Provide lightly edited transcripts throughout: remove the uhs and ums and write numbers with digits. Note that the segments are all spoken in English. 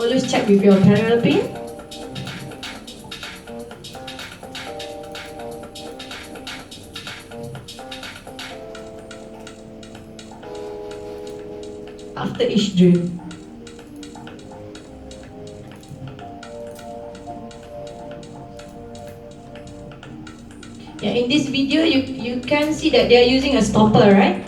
Always check with your parallel pin. After each drill. Yeah, in this video you can see that they are using a stopper, right?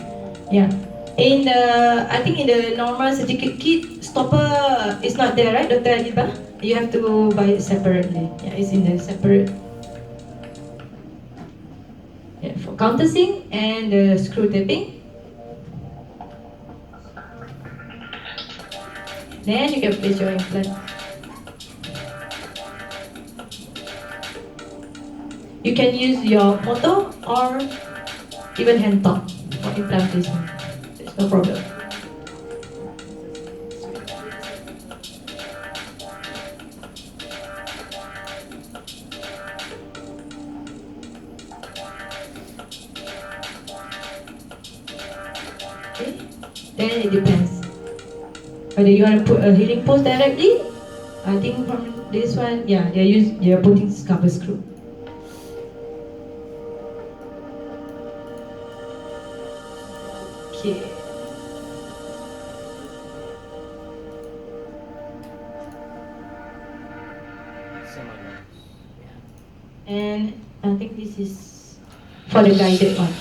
Yeah. In the I think in the normal surgical kit, stopper is not there, right, Dr. Adiba? You have to buy it separately. Yeah, it's in the separate. Yeah, for countersink and the screw taping. Then you can place your implant. You can use your motor or even hand top for implant placement. There's no problem. Okay. Then it depends whether you want to put a healing post directly. I think from this one, yeah, they're putting cover screw. Okay. And I think this is for the guided one.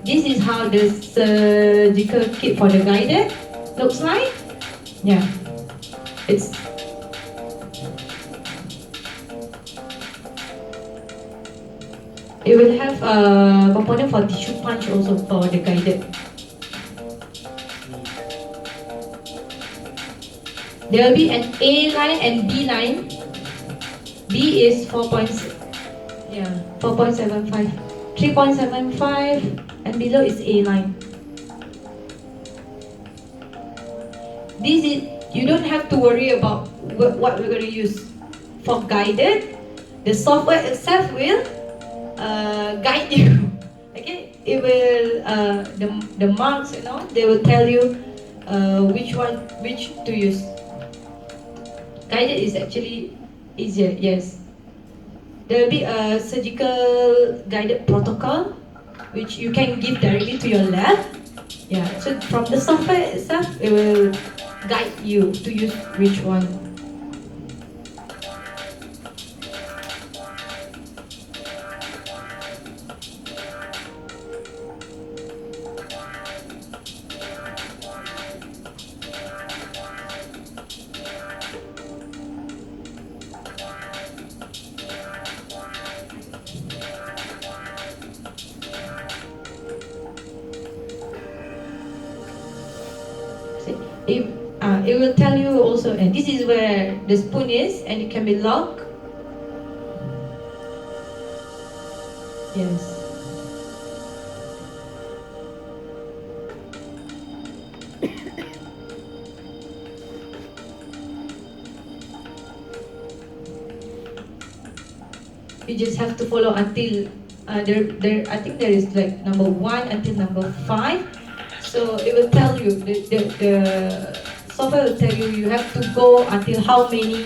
This is how the surgical kit for the guided looks like. Yeah, it will have a component for tissue punch also for the guided. There will be an A line and B line. B is 4.75, 3.75, and below is A line. This is, you don't have to worry about what we're going to use. For guided, the software itself will guide you. Okay, it will the marks, they will tell you which to use. Guided is actually easier. Yes, there will be a surgical guided protocol which you can give directly to your lab. Yeah, so from the software itself, it will guide you to use which one. It will tell you also, and this is where the spoon is, and it can be locked. Yes. You just have to follow until I think there is like number 1 until number 5. So it will tell you, the software will tell you, you have to go until how many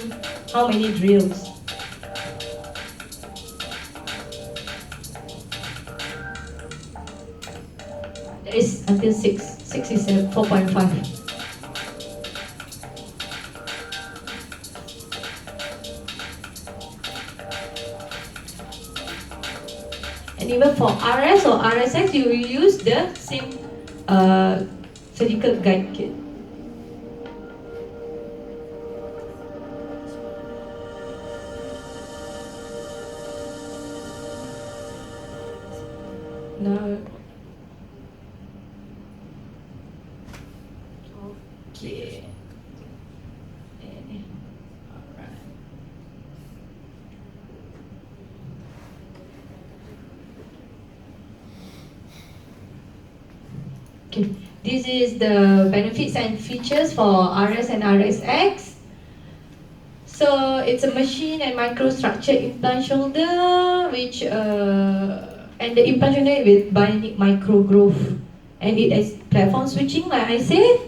drills. There is until 6. 6 is 4.5. And even for RS or RSX, you will use the same surgical guide kit. Now, okay. Alright. Okay. This is the benefits and features for RS and RSX. So it's a machine and microstructure implant shoulder, which And the implant unit with bionic micro growth, and it is platform switching, like I said,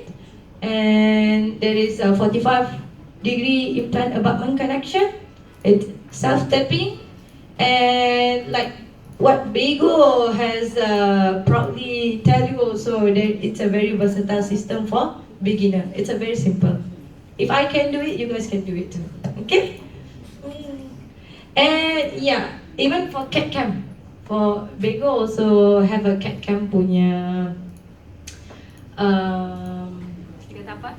and there is a 45-degree implant abutment connection. It's self-tapping, and like what Bego has proudly tell you also, that it's a very versatile system for beginner. It's a very simple. If I can do it, you guys can do it too. Okay? And yeah, even for CAD cam, for Bego also have a CAD cam punya apa?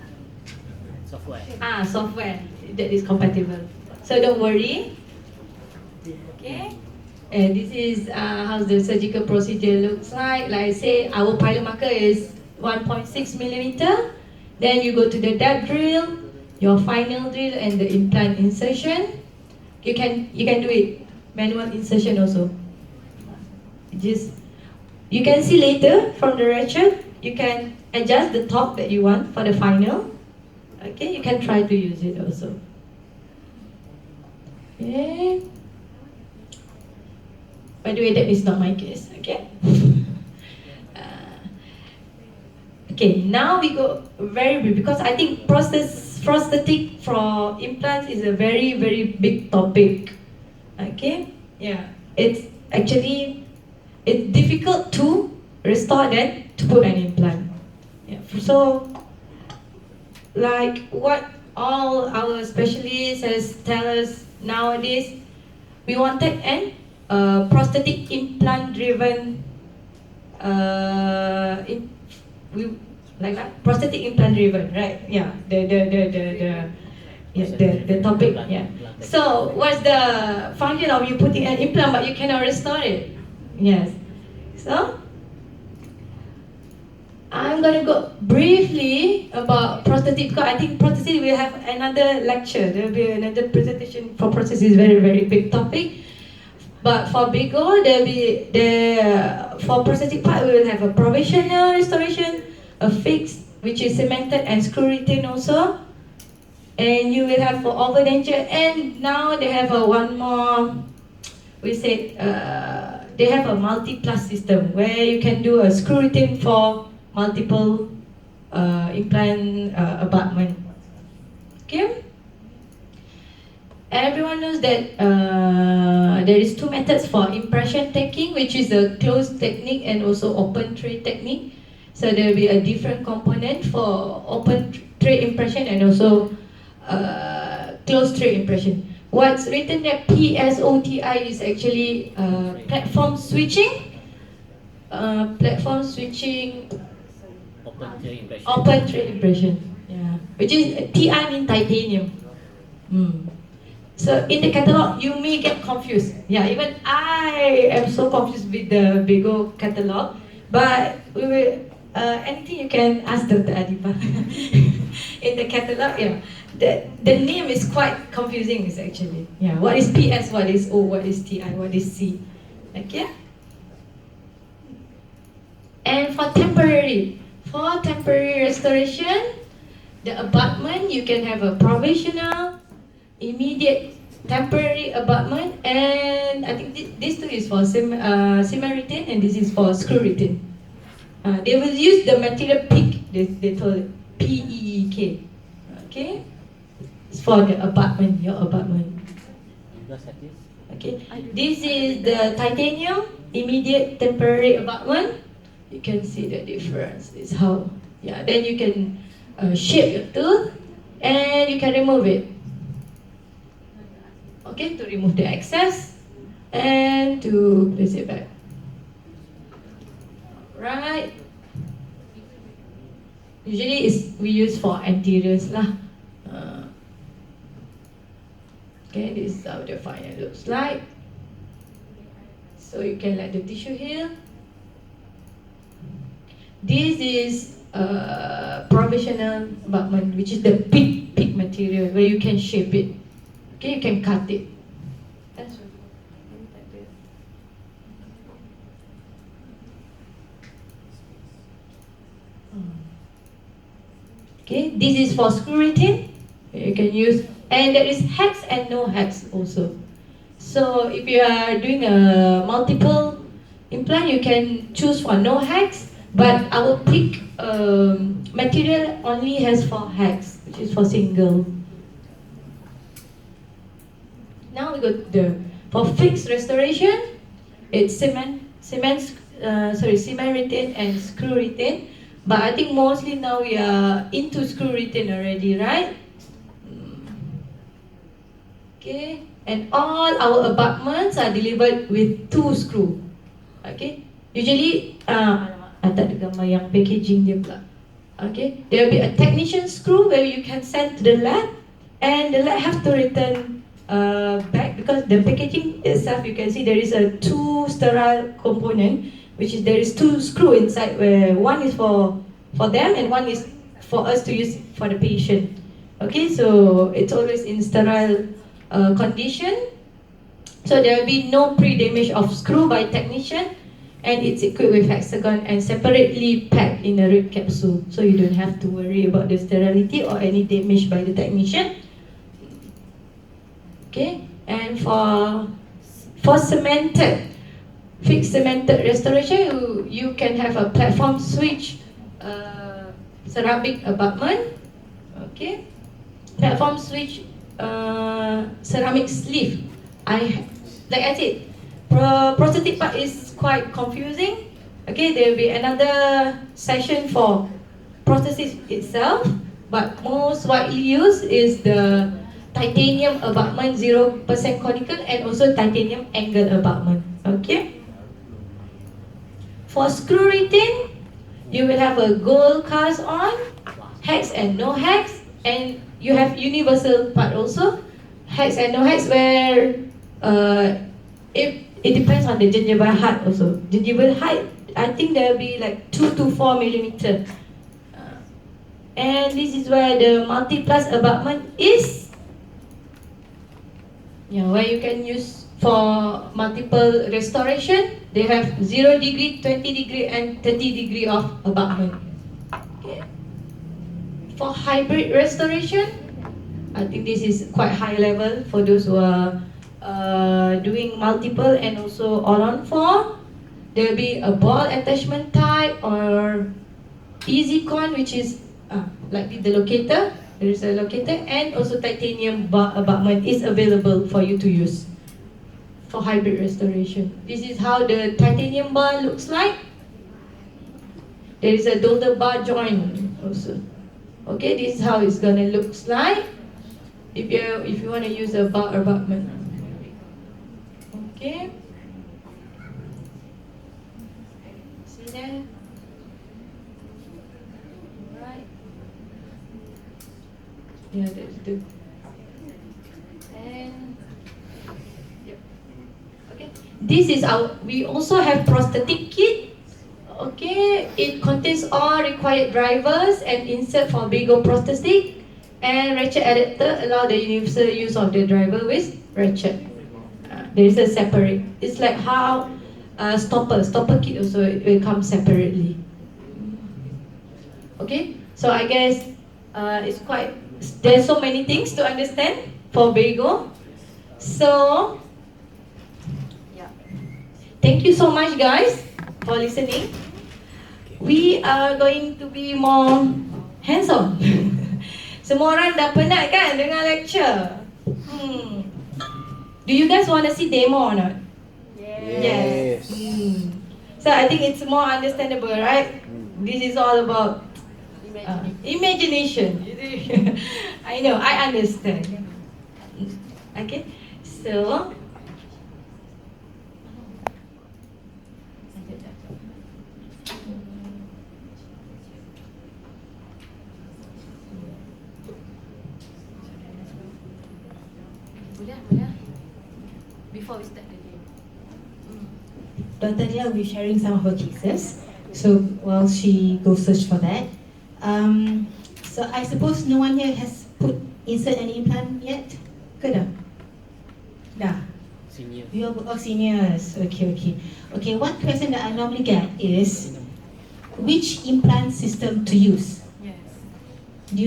Software that is compatible. So don't worry. Okay. And this is how the surgical procedure looks like. Like I say, our pilot marker is 1.6 millimeter. Then you go to the depth drill, your final drill, and the implant insertion. You can do it manual insertion also. You can see later from the ratchet. You can adjust the top that you want for the final. Okay, you can try to use it also. Okay. By the way, that is not my case. Okay. Okay, now we go very brief, because I think prosthetic for implants is a very, very big topic. Okay, yeah, it's difficult to restore then to put an implant. Yeah, so like what all our specialists has tell us nowadays, we wanted an prosthetic implant driven like that, prosthetic implant driven, right? Yeah, the topic. Yeah. So what's the function of you putting an implant but you cannot restore it? Yes. So I'm gonna go briefly about prosthetic, because I think prosthetic will have another lecture. There will be another presentation for prosthetic. Is very, very big topic. But for Bego, for prosthetic part, we will have a provisional restoration, a fixed, which is cemented and screw retained also, and you will have for overdenture. And now they have one more. We said they have a multi-plus system where you can do a screw retain for multiple implant abutment. Okay. Everyone knows that there is two methods for impression taking, which is a closed technique and also open tray technique. So there will be a different component for open tray impression and also closed tray impression. What's written there, PSOTI, is actually platform switching. Platform switching. Open tray impression. Yeah. Which is TI mean titanium. So in the catalog, you may get confused. Yeah, even I am so confused with the Bego catalog. But we will, anything you can ask Dr. Adipa. In the catalog, yeah, the name is quite confusing. Is actually, yeah, what is PS, what is O, what is TI, what is C, okay? And for temporary restoration, the abutment, you can have a provisional, immediate, temporary abutment, and I think this two is for cement retain, and this is for screw retain. They will use the material PEEK, they told it, PEEK. Okay? It's for the abutment, your abutment. Okay. This is the titanium, immediate temporary abutment. You can see the difference. This is how, yeah, then you can shape your tooth and you can remove it. Okay, to remove the excess and to place it back. Right. Usually we use for anteriors lah. Okay, this is how the final looks like. So you can let the tissue heal. This is provisional abutment, which is the PEEK material where you can shape it. Okay, you can cut it. That's right. Okay, this is for screw retain. You can use, and there is hex and no hex also. So if you are doing a multiple Implant you can choose for no hex, but our pick material only has 4 hex, which is for single. Now we go to for fixed restoration, it's cement retain and screw retain. But I think mostly now we are into screw retain already, right? Okay, and all our abutments are delivered with 2 screw. Okay, usually tak ada gambar yang packaging dia pula. Okay, there will be a technician screw where you can send to the lab, and the lab have to return back, because the packaging itself, you can see there is a 2 sterile component, which is there is 2 screw inside, where one is for them and one is for us to use for the patient. Okay, so it's always in sterile condition. So there will be no pre-damage of screw by technician, and it's equipped with hexagon and separately packed in a red capsule, so you don't have to worry about the sterility or any damage by the technician. Okay, and for cemented, fixed cemented restoration, you can have a platform switch ceramic abutment. Okay, platform switch ceramic sleeve. Like I said, prosthetic part is quite confusing. Okay, there will be another session for prosthesis itself, but most widely used is the titanium abutment 0% conical and also titanium angle abutment. Okay. For screw retain, you will have a gold cast on, hex and no hex, and you have universal part also, hex and no hex, where it depends on the gingival height also. Gingival height, I think there will be like 2 to 4 millimeter. And this is where the multi-plus abutment is. Where you can use for multiple restoration. They have 0 degree, 20 degree and 30 degree of abutment. Okay. For hybrid restoration, I think this is quite high level for those who are doing multiple and also all on 4. There will be a ball attachment type or easy con, which is like the locator. There is a locator, and also titanium bar abutment is available for you to use for hybrid restoration. This is how the titanium bar looks like. There is a dolder bar joint also. Okay, this is how it's gonna looks like if you want to use a bar abutment. Okay. See there? Right. Yeah, that's the. And yep. Okay. This is our. We also have prosthetic kit. Okay, it contains all required drivers and insert for Bego prosthetic, and ratchet adapter allow the universal use of the driver with ratchet. There is a separate. It's like how stopper kit also, it will come separately. Okay, so I guess it's quite. There's so many things to understand for Bego. So yeah, thank you so much guys for listening. We are going to be more hands-on. Semua orang dah penat kan dengan lecture? Do you guys want to see demo or not? Yes. So I think it's more understandable, right? This is all about imagination. I know, I understand. Okay, so before we start the game, Dr. Lia will be sharing some of her cases. So while she goes search for that, so I suppose no one here has insert an implant yet? Ke dah? Dah. Senior. You are all seniors. Okay. One question that I normally get is which implant system to use. yes. Do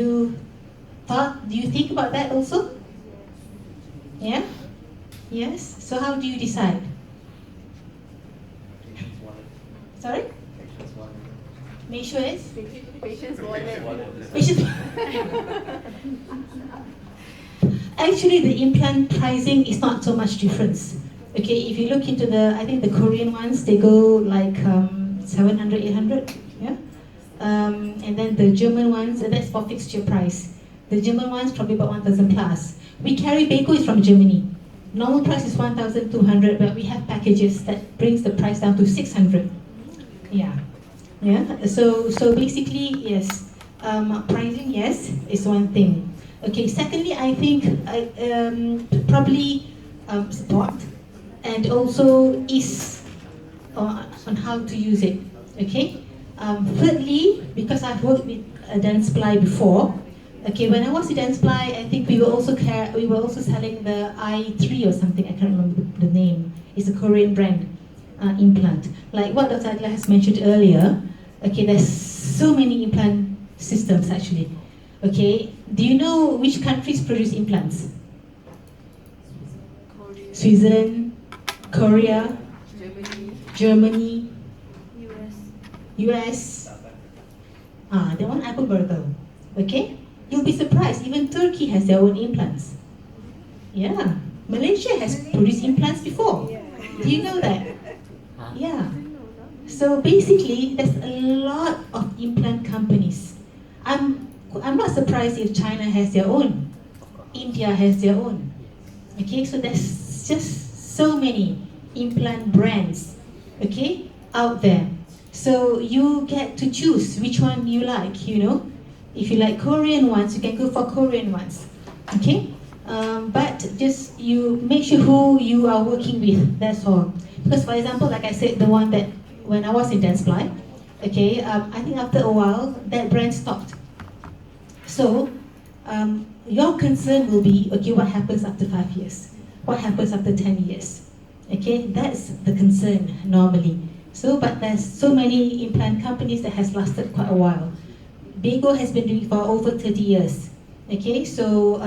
you think about that also? Yeah? Yes? So how do you decide? Sorry? Make sure it's? Patient's wallet. Patient's Actually, the implant pricing is not so much difference. Okay, if you look into I think the Korean ones, they go like 700, 800, yeah? And then the German ones, that's for fixture price. The German ones probably about 1,000 plus. We carry Bego is from Germany. Normal price is 1,200, but we have packages that brings the price down to 600. Yeah. Yeah, so basically, yes, pricing, yes, is one thing. Okay, secondly, I think probably support and also ease on how to use it. Okay. Thirdly, because I've worked with Dentsply before. Okay, when I was with Dentsply, I think we were also selling the i3 or something. I can't remember the name. It's a Korean brand implant. Like what Dr. Adila has mentioned earlier. Okay, there's so many implant systems actually. Okay, do you know which countries produce implants? Korea. Switzerland, Korea, Germany, US. That one Apple Burger. Okay, you'll be surprised. Even Turkey has their own implants. Yeah, Malaysia has produced implants before. Do you know that? Yeah. So basically, there's a lot of implant companies. I'm not surprised if China has their own, India has their own. Okay, so there's just so many implant brands, okay, out there. So you get to choose which one you like, you know. If you like Korean ones, you can go for Korean ones, okay. But just you make sure who you are working with. That's all. Because for example, like I said, the one that when I was in Dentsply, okay, I think after a while that brand stopped. So your concern will be, okay, what happens after 5 years? What happens after 10 years? Okay, that's the concern normally. So, but there's so many implant companies that has lasted quite a while. Bego has been doing for over 30 years. Okay, so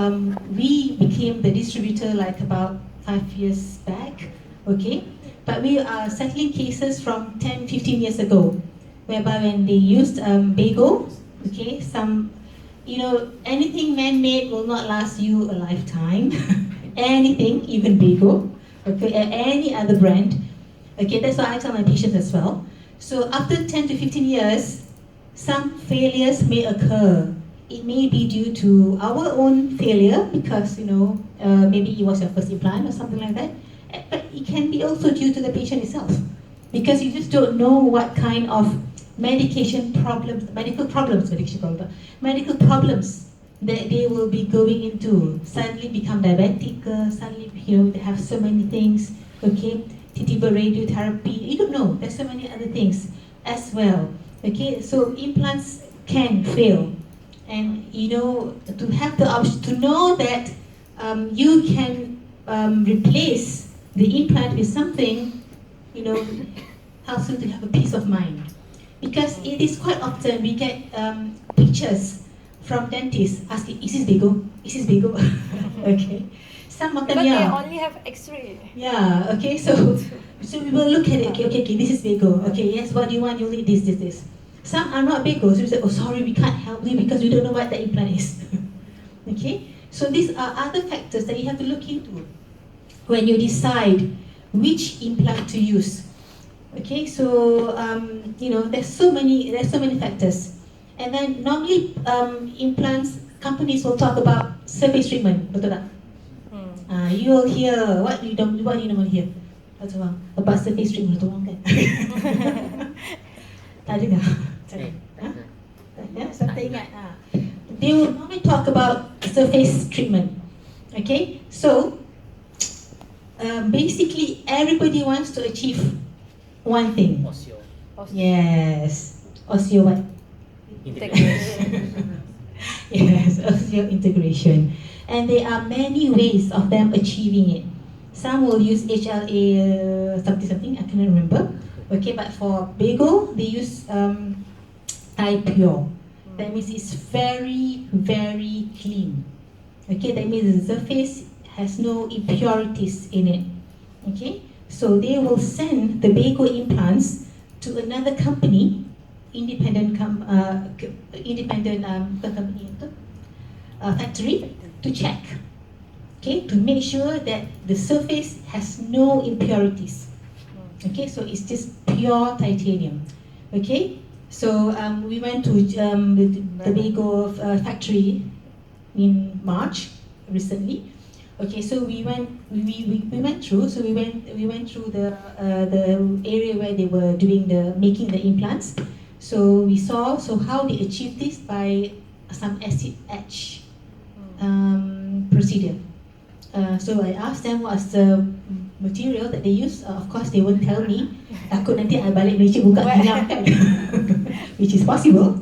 we became the distributor like about 5 years back. Okay, but we are settling cases from 10, 15 years ago, whereby when they used Bego, okay, anything man-made will not last you a lifetime. Anything, even Bego, okay, any other brand. Okay, that's what I tell my patients as well. So after 10 to 15 years, some failures may occur. It may be due to our own failure because, maybe it was your first implant or something like that. But it can be also due to the patient itself because you just don't know what kind of medical problems that they will be going into. Suddenly become diabetic, suddenly, they have so many things, okay? Titiba radiotherapy, you don't know, there's so many other things as well, okay? So implants can fail. And, to have the option, to know that you can replace the implant with something, helps you to have a peace of mind. Because it is quite often we get pictures from dentists asking, is this Bego? Is this Bego? Okay. Some of them, But yeah. they only have X-ray. Yeah, okay, so we will look at it, okay, this is Bego. Okay, yes, what do you want? You'll need this. Some are not Bego, so we say, oh sorry, we can't help you because we don't know what the implant is. Okay, so these are other factors that you have to look into when you decide which implant to use. Okay, so there's so many factors, and then normally implants companies will talk about surface treatment, betul tak? You will hear what you normally hear, about surface treatment, betul kan? Tak dengar? Ya, saya tak ingat. They will normally talk about surface treatment. Okay, so basically everybody wants to achieve one thing. Oseo. Yes. Oseo what? Integration. Yes, oseo integration. And there are many ways of them achieving it. Some will use HLA something, I can't remember. Okay, but for Bego, they use Pure. That means it's very, very clean. Okay, that means the surface has no impurities in it. Okay, so they will send the Bego implants to another company, factory to check, okay, to make sure that the surface has no impurities. Okay, so it's just pure titanium. Okay, so we went to the Bego factory in March recently. Okay, so we went through. So we went through the area where they were making the implants. So we saw how they achieved this by some acid etch procedure. So I asked them what's the material that they use. Of course, they won't tell me. Takut nanti I balik Malaysia buka kilang kan, which is possible.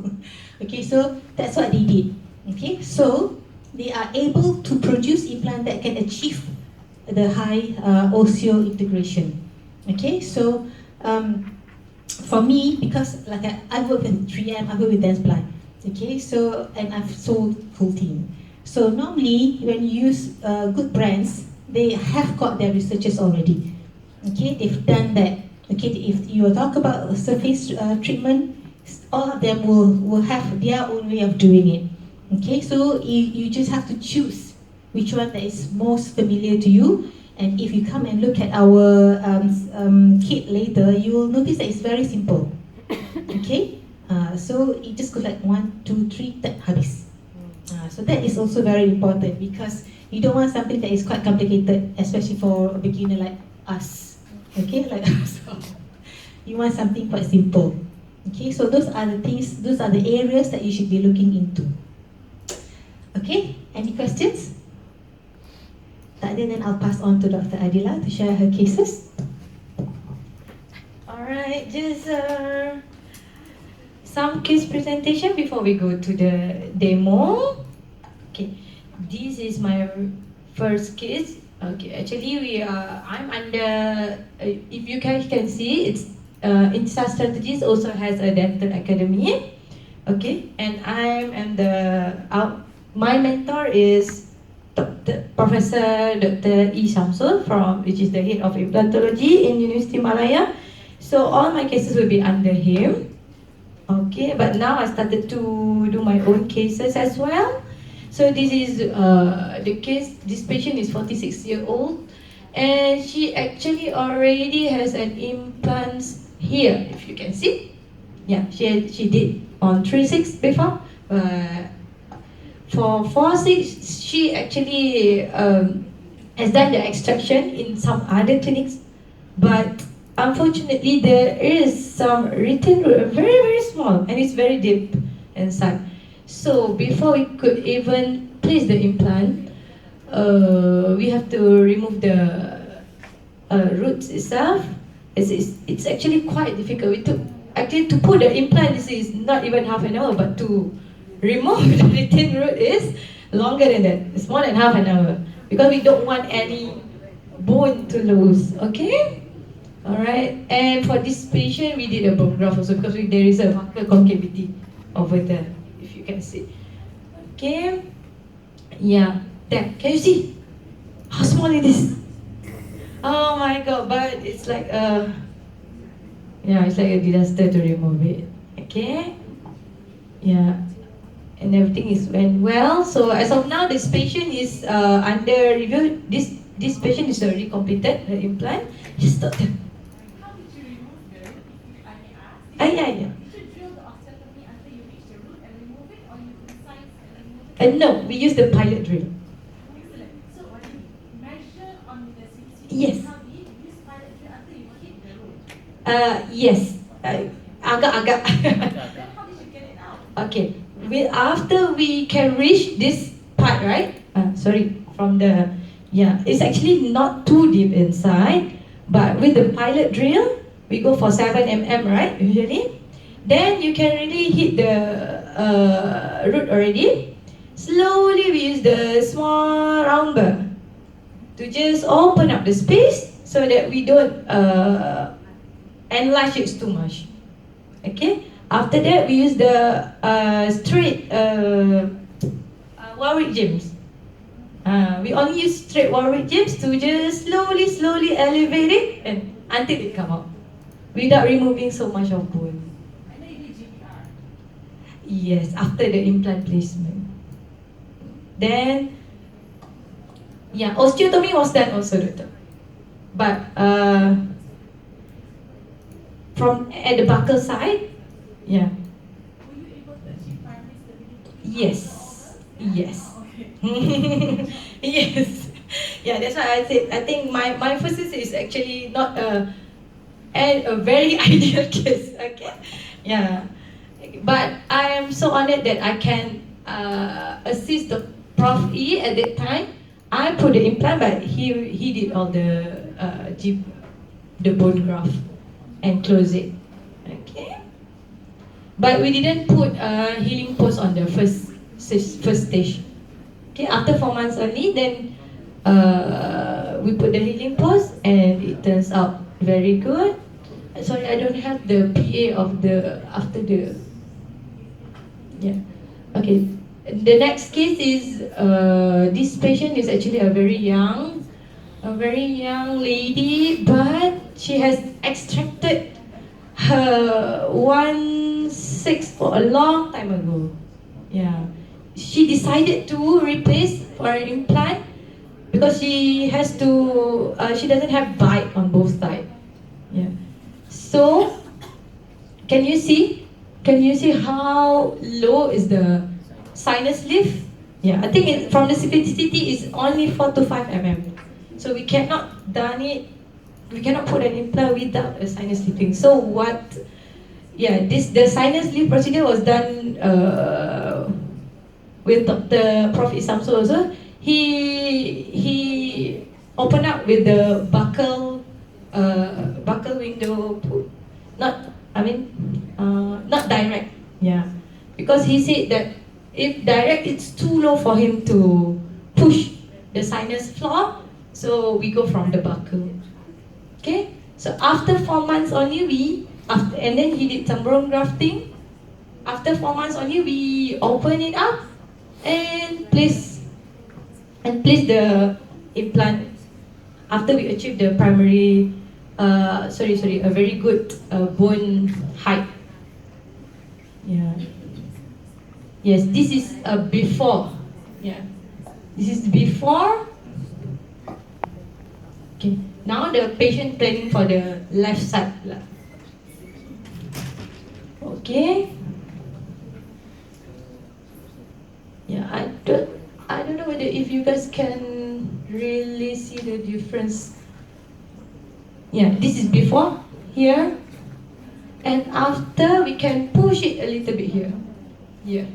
Okay, so that's what they did. Okay, so they are able to produce implant that can achieve the high osseo integration. Okay, so for me, because like I work with 3M, I work with Dentsply. Okay, so and I've sold full team. So normally when you use good brands, they have got their researchers already. Okay, they've done that. Okay, if you talk about surface treatment, all of them will have their own way of doing it. Okay, so you just have to choose which one that is most familiar to you. And if you come and look at our kit later, you will notice that it's very simple. Okay, so it just goes like 1, 2, 3, that habis. So that is also very important because you don't want something that is quite complicated, especially for a beginner like us. Okay, like us. You want something quite simple. Okay, so those are the things, those are the areas that you should be looking into. Okay, any questions? Tak ada, then I'll pass on to Dr. Adila to share her cases. Alright, just some case presentation before we go to the demo. Okay, this is my first case. Okay, actually I'm under, if you guys can see, it's Insight Strategies also has a dental academy. Okay, and my mentor is Professor Dr. E. Shamsul, which is the head of implantology in University Malaya. So all my cases will be under him. Okay, but now I started to do my own cases as well. So this is the case. This patient is 46-year-old, and she actually already has an implant here, if you can see. Yeah, she did on 3-6 before. For 4-6, she actually has done the extraction in some other clinics, but unfortunately there is some retained root, very very small, and it's very deep inside. So before we could even place the implant, we have to remove the roots itself. It's actually quite difficult. To put the implant, this is not even half an hour, but to remove the retained root is longer than that. It's more than half an hour because we don't want any bone to lose. Okay, all right. And for this patient, we did a bone graft also because there is a buccal concavity over there, if you can see. Okay, yeah. There, can you see how small it is? Oh my god! But it's like it's like a disaster to remove it. Okay, yeah. And everything went well. So as of now, this patient is under review. This patient is already completed the implant. Just stop them. How did you remove the root? If I may ask. Yeah. Did you drill the osteotomy until you reach the root and remove it, or you incise and remove it? No, we use the pilot drill. Excellent. So what do you measure on the CT? Yes. How deep you use pilot drill until you hit the root? Yes. Agak-agak. Then how did you get it out? Okay. After we can reach this part, right? It's actually not too deep inside, but with the pilot drill, we go for 7 mm, right? Usually, then you can really hit the root already. Slowly, we use the small round burr to just open up the space so that we don't enlarge it too much. Okay. After that, we use the straight Warwick James. We only use straight Warwick James to just slowly elevate it and until it come out. without removing so much of bone. I know you did GPR. Yes, after the implant placement. Then, yeah, osteotomy was done also, doctor. But from at the buccal side, yeah. Were you able to achieve primary stability? Yes. After all this? Yes. Okay. Yes. Yeah, that's why I said I think my first is actually not a very ideal case. Okay. Yeah. But I am so honored that I can assist the Prof E at that time. I put the implant, but he did all the bone graft and close it. Okay. But we didn't put a healing post on the first stage. Okay, after 4 months only, then we put the healing post, and it turns out very good. Sorry, I don't have the PA of the after the. Yeah. Okay. The next case is this patient is actually a very young lady, but she has extracted her 1/6 for a long time ago. Yeah. She decided to replace for an implant because she has to. She doesn't have bite on both sides. Yeah. So, can you see? Can you see how low is the sinus lift? Yeah, I think from the simplicity is only 4 to 5 mm. So we cannot done it. We cannot put an implant without a sinus lifting. So what? Yeah, the sinus lift procedure was done with Dr. Prof. Isamso also. He opened up with the buccal window, not I mean not direct. Yeah, because he said that if direct it's too low for him to push the sinus floor, so we go from the buccal. Okay, so after 4 months only and then he did some bone grafting. After 4 months only we open it up and place the implant after we achieve the primary a very good bone height. Yeah. Yes, this is before. Yeah. This is before. Okay. Now the patient planning for the left side. Okay. Yeah, I don't know whether if you guys can really see the difference. Yeah, this is before here, and after we can push it a little bit here. Yeah.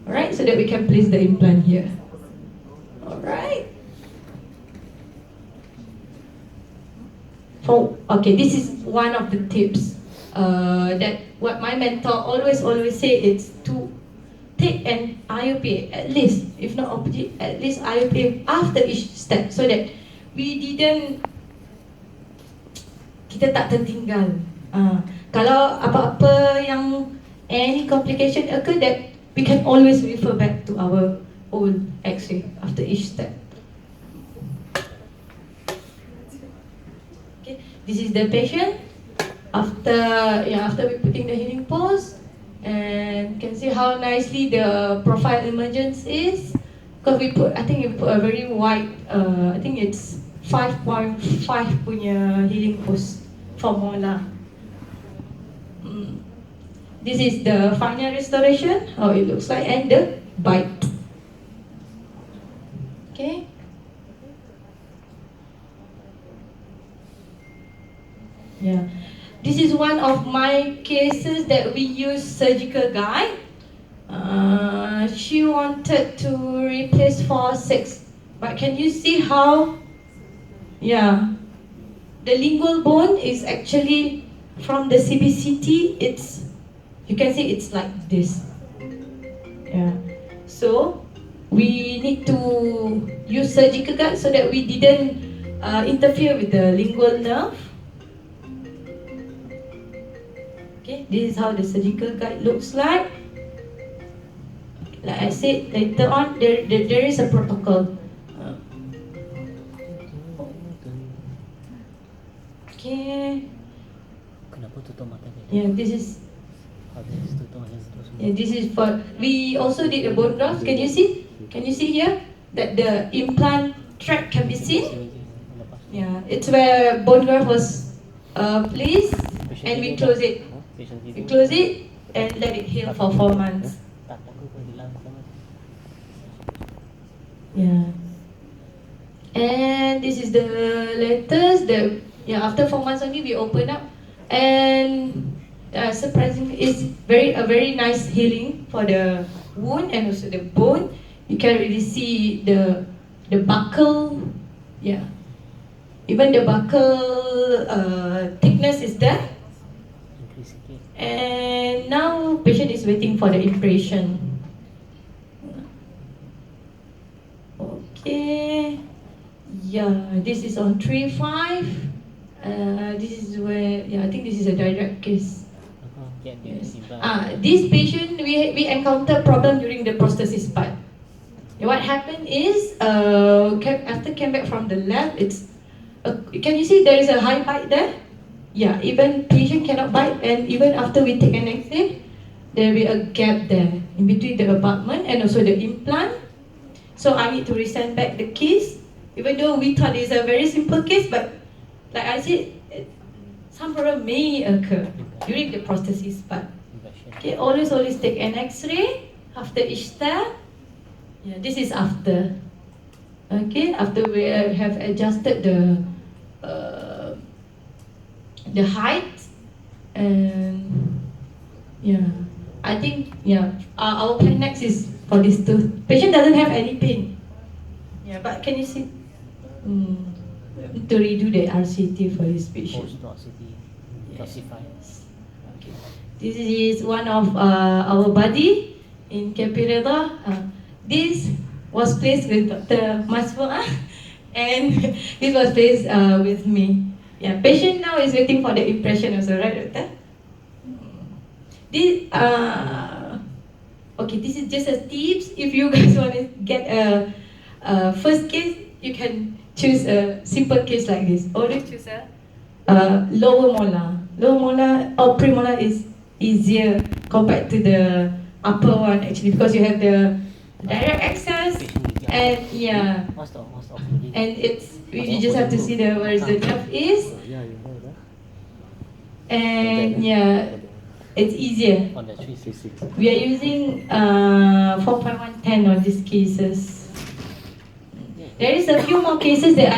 Alright, so that we can place the implant here. Alright. Okay, this is one of the tips that what my mentor always say is to take an IOPA at least, if not opposite, at least IOPA after each step so that kita tak tertinggal. Kalau apa-apa yang any complication occur, that we can always refer back to our old X-ray after each step. Okay, this is the patient after we putting the healing pose. And can see how nicely the profile emergence is. Because we put a very wide, I think it's 5.5 punya healing post formula. This is the final restoration, how it looks like, and the bite. Okay. Yeah. This is one of my cases that we use surgical guide. She wanted to replace 4/6, but can you see how? Yeah, the lingual bone is actually from the CBCT. You can see it's like this. Yeah, so we need to use surgical guide so that we didn't interfere with the lingual nerve. Okay, this is how the surgical guide looks like. Like I said, later on there is a protocol. Okay. Kenapa tutup mata dia? Yeah, this is Habis tutup macam tu semua. yeah, this is for. We also did a bone graft. Can you see? Can you see here that the implant track can be seen? Sini je, lepas. Yeah, it's where bone graft was placed, Patient and we tidur close tak? it. Ha? Patient We tidur. close it and let it heal for 4 months. Tak takut kau hilang sama. Yeah. And this is the letters. After 4 months only we open up, and surprisingly, it's a very nice healing for the wound and also the bone. You can really see the buckle. Yeah. Even the buckle thickness is there. Increase sikit. And now patient is waiting for the impression. Okay. Yeah, this is on 3-5. This is where, I think this is a direct case. Get the Yes. implant. This patient, we encounter problem during the prosthesis part. What happened is, after came back from the lab, can you see there is a high bite there? Yeah, even patient cannot bite, and even after we take an X-ray, there will be a gap there in between the abutment and also the implant. So I need to resend back the case, even though we thought it's a very simple case, but like I said, some problem may occur during the prosthesis part. Infection. Okay, always take an X-ray after each step. Yeah, this is after. Okay, after we have adjusted the height, and I think our plan next is for this too. Patient doesn't have any pain. Yeah, but can you see? To redo the RCT for this patient. Post-toxicity. Calcified. Okay. This is one of our buddy in Capirata. This was placed with Dr. Masfua, and this was placed with me. Yeah, patient now is waiting for the impression also, right, Doctor? This okay. This is just a tips. If you guys want to get a first case, you can choose a simple case like this. Or Choose a lower molar. Lower molar or premolar is easier compared to the upper one actually, because you have the direct access, and What's the occluding? and you just have to see where the nerve is, and it's easier. On the 366. We are using 4.110 on these cases. There is a few more cases that I